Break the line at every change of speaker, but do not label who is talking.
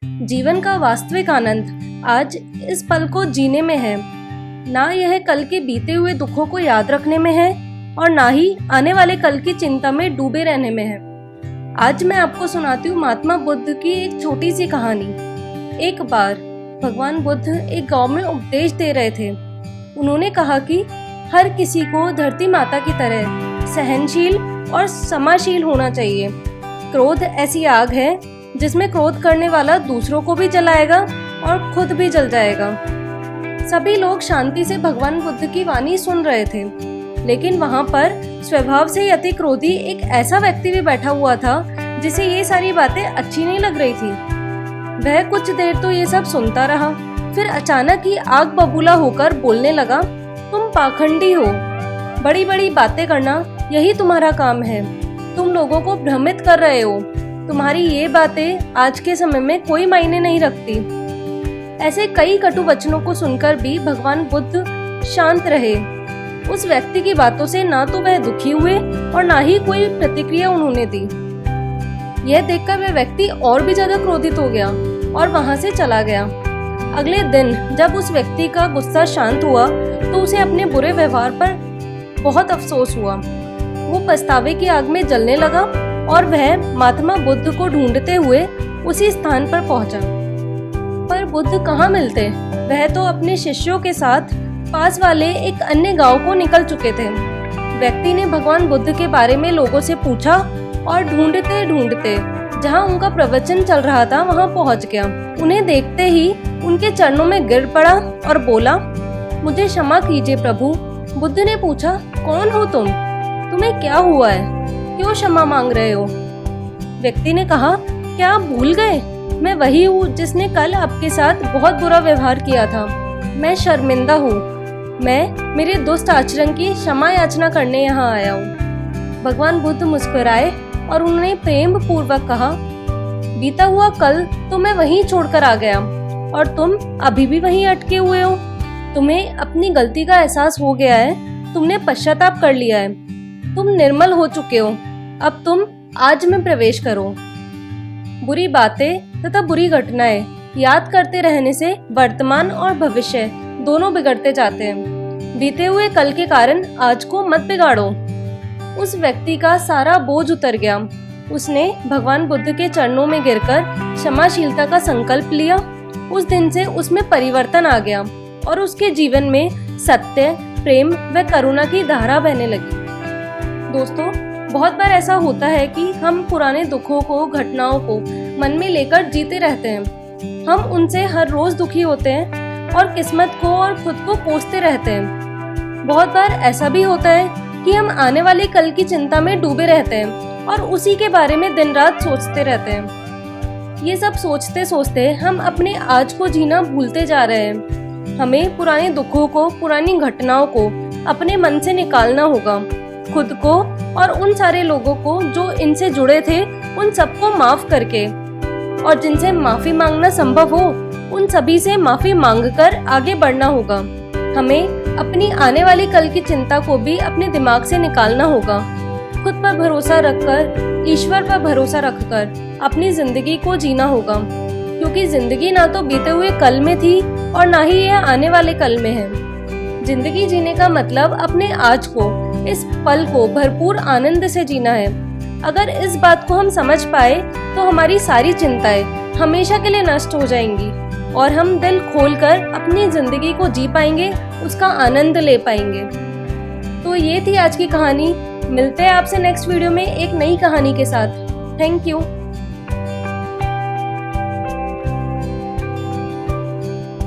जीवन का वास्तविक आनंद आज इस पल को जीने में है, ना यह कल के बीते हुए दुखों को याद रखने में है और ना ही आने वाले कल की चिंता में डूबे रहने में है। आज मैं आपको सुनाती हूँ महात्मा बुद्ध की एक छोटी सी कहानी। एक बार भगवान बुद्ध एक गांव में उपदेश दे रहे थे। उन्होंने कहा कि हर किसी को धरती माता की तरह सहनशील और क्षमाशील होना चाहिए। क्रोध ऐसी आग है जिसमें क्रोध करने वाला दूसरों को भी जलाएगा और खुद भी जल जाएगा। सभी लोग शांति से भगवान बुद्ध की वाणी सुन रहे थे, लेकिन वहां पर स्वभाव से अति क्रोधी एक ऐसा व्यक्ति भी बैठा हुआ था जिसे ये सारी बातें अच्छी नहीं लग रही थी। वह कुछ देर तो ये सब सुनता रहा, फिर अचानक ही आग बबूला होकर बोलने लगा, तुम पाखंडी हो, बड़ी बड़ी बातें करना यही तुम्हारा काम है। तुम लोगों को भ्रमित कर रहे हो। तुम्हारी ये बातें आज के समय में कोई मायने नहीं रखती। ऐसे कई कटु वचनों को सुनकर भी भगवान बुद्ध शांत रहे। उस व्यक्ति की बातों से ना तो वह दुखी हुए और ना ही कोई प्रतिक्रिया उन्होंने दी। यह देखकर वह व्यक्ति और भी ज्यादा क्रोधित हो गया और वहां से चला गया। अगले दिन जब उस व्यक्ति का गुस्सा शांत हुआ तो उसे अपने बुरे व्यवहार पर बहुत अफसोस हुआ। वो पछतावे की आग में जलने लगा और वह महात्मा बुद्ध को ढूंढते हुए उसी स्थान पर पहुंचा। पर बुद्ध कहाँ मिलते? वह तो अपने शिष्यों के साथ पास वाले एक अन्य गांव को निकल चुके थे। व्यक्ति ने भगवान बुद्ध के बारे में लोगों से पूछा और ढूंढते ढूंढते जहां उनका प्रवचन चल रहा था वहां पहुंच गया। उन्हें देखते ही उनके चरणों में गिर पड़ा और बोला, मुझे क्षमा कीजिए प्रभु। बुद्ध ने पूछा, कौन हो तुम? तुम्हें क्या हुआ है? क्यों क्षमा मांग रहे हो? व्यक्ति ने कहा, क्या आप भूल गए? मैं वही हूँ जिसने कल आपके साथ बहुत बुरा व्यवहार किया था। मैं शर्मिंदा हूँ। मैं मेरे दुष्ट आचरण की क्षमा याचना करने यहाँ आया हूँ। भगवान बुद्ध मुस्कुराए और उन्होंने प्रेम पूर्वक कहा, बीता हुआ कल तो मैं वहीं छोड़कर आ गया और तुम अभी भी वहीं अटके हुए हो। तुम्हें अपनी गलती का एहसास हो गया है। तुमने पश्चाताप कर लिया है। तुम निर्मल हो चुके हो। अब तुम आज में प्रवेश करो। बुरी बातें तथा बुरी घटनाएं याद करते रहने से वर्तमान और भविष्य दोनों बिगड़ते जाते हैं। बीते हुए कल के कारण आज को मत बिगाड़ो। उस व्यक्ति का सारा बोझ उतर गया। उसने भगवान बुद्ध के चरणों में गिरकर क्षमाशीलता का संकल्प लिया। उस दिन से उसमें परिवर्तन आ गया और उसके जीवन में सत्य, प्रेम व करुणा की धारा बहने लगी। दोस्तों, बहुत बार ऐसा होता है कि हम पुराने दुखों को, घटनाओं को मन में लेकर जीते रहते हैं। हम उनसे हर रोज दुखी होते हैं और किस्मत को और खुद को कोसते रहते हैं। बहुत बार ऐसा भी होता है कि हम आने वाले कल की चिंता में डूबे रहते हैं और उसी के बारे में दिन रात सोचते रहते हैं। ये सब सोचते सोचते हम अपने आज को जीना भूलते जा रहे हैं। हमें पुराने दुखों को, पुरानी घटनाओं को अपने मन से निकालना होगा। खुद को और उन सारे लोगों को जो इनसे जुड़े थे उन सबको माफ करके, और जिनसे माफी मांगना संभव हो उन सभी से माफी मांगकर आगे बढ़ना होगा। हमें अपनी आने वाली कल की चिंता को भी अपने दिमाग से निकालना होगा। खुद पर भरोसा रखकर, ईश्वर पर भरोसा रखकर अपनी जिंदगी को जीना होगा, क्योंकि जिंदगी ना तो बीते हुए कल में थी और ना ही यह आने वाले कल में है। जिंदगी जीने का मतलब अपने आज को, इस पल को भरपूर आनंद से जीना है। अगर इस बात को हम समझ पाए तो हमारी सारी चिंताएं हमेशा के लिए नष्ट हो जाएंगी और हम दिल खोलकर अपनी जिंदगी को जी पाएंगे, उसका आनंद ले पाएंगे। तो ये थी आज की कहानी। मिलते हैं आपसे नेक्स्ट वीडियो में एक नई कहानी के साथ। Thank you.